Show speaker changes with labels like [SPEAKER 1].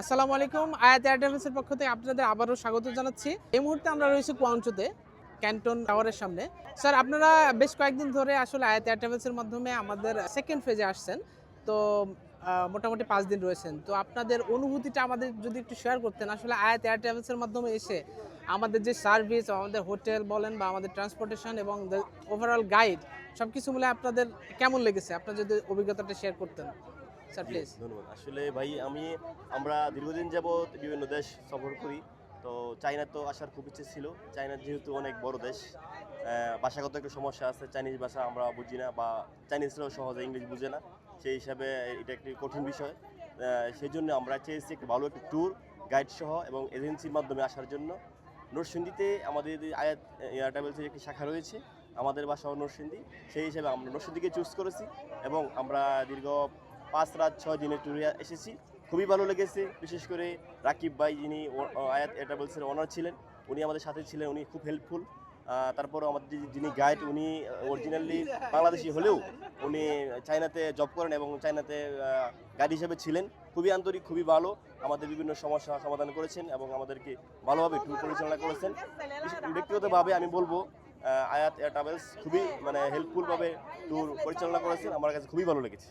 [SPEAKER 1] আসসালামু আলাইকুম। আয়াত এয়ার ট্রাভেলসের পক্ষ থেকে আপনাদের আবারও স্বাগত জানাচ্ছি। এই মুহূর্তে আমরা রয়েছি কুয়াংচুতে, ক্যান্টন টাওয়ারের সামনে। স্যার, আপনারা বেশ কয়েকদিন ধরে আসলে আয়াত এয়ার ট্রাভেলসের মাধ্যমে আমাদের সেকেন্ড ফেজে আসছেন। তো মোটামুটি ৫ দিন রয়েছেন। তো আপনাদের অনুভূতিটা আমাদের যদি একটু শেয়ার করতেন। আসলে আয়াত এয়ার ট্রাভেলসের মাধ্যমে এসে আমাদের যে সার্ভিস, আমাদের হোটেল বলেন বা আমাদের ট্রান্সপোর্টেশন এবং ওভারঅল গাইড সবকিছু মিলে আপনাদের কেমন লেগেছে? আপনার যদি অভিজ্ঞতাটা শেয়ার করতেন স্যার,
[SPEAKER 2] জি,
[SPEAKER 1] প্লিজ।
[SPEAKER 2] ধন্যবাদ। আসলে ভাই আমরা দীর্ঘদিন যাবৎ বিভিন্ন দেশ সফর করি। তো চায়না তো আসার খুব ইচ্ছে ছিল। চায়না যেহেতু অনেক বড় দেশ, ভাষাগত একটু সমস্যা আছে। চাইনিজ ভাষা আমরা বুঝি না বা চাইনিজরাও সহজে ইংলিশ বুঝে না। সেই হিসাবে এটা একটি কঠিন বিষয়। সেজন্য আমরা চেয়েছি একটু ভালো একটি ট্যুর গাইড সহ এবং এজেন্সির মাধ্যমে আসার জন্য। নরসিংদীতে আমাদের আয়াত এয়ার ট্রাভেলসের একটি শাখা রয়েছে। আমাদের বাসাও নরসিংদী। সেই হিসাবে আমরা নরসিংদীকে চুজ করেছি এবং আমরা দীর্ঘ ৫ রাত ৬ দিনের ট্যুরে এসেছি। খুবই ভালো লেগেছে। বিশেষ করে রাকিব ভাই, যিনি আয়াত এয়ার ট্রাভেলসের ওনার ছিলেন, উনি আমাদের সাথে ছিলেন। উনি খুব হেল্পফুল। তারপরও আমাদের যিনি গাইড, উনি অরিজিনালি বাংলাদেশি হলেও উনি চায়নাতে জব করেন এবং চায়নাতে গাইড হিসেবে ছিলেন। খুবই আন্তরিক, খুবই ভালো। আমাদের বিভিন্ন সমস্যা সমাধান করেছেন এবং আমাদেরকে ভালোভাবে ট্যুর পরিচালনা করেছেন। ব্যক্তিগতভাবে আমি বলবো আয়াত এয়ার ট্রাভেলস খুবই হেল্পফুলভাবে ট্যুর পরিচালনা করেছেন। আমার কাছে খুবই ভালো লেগেছে।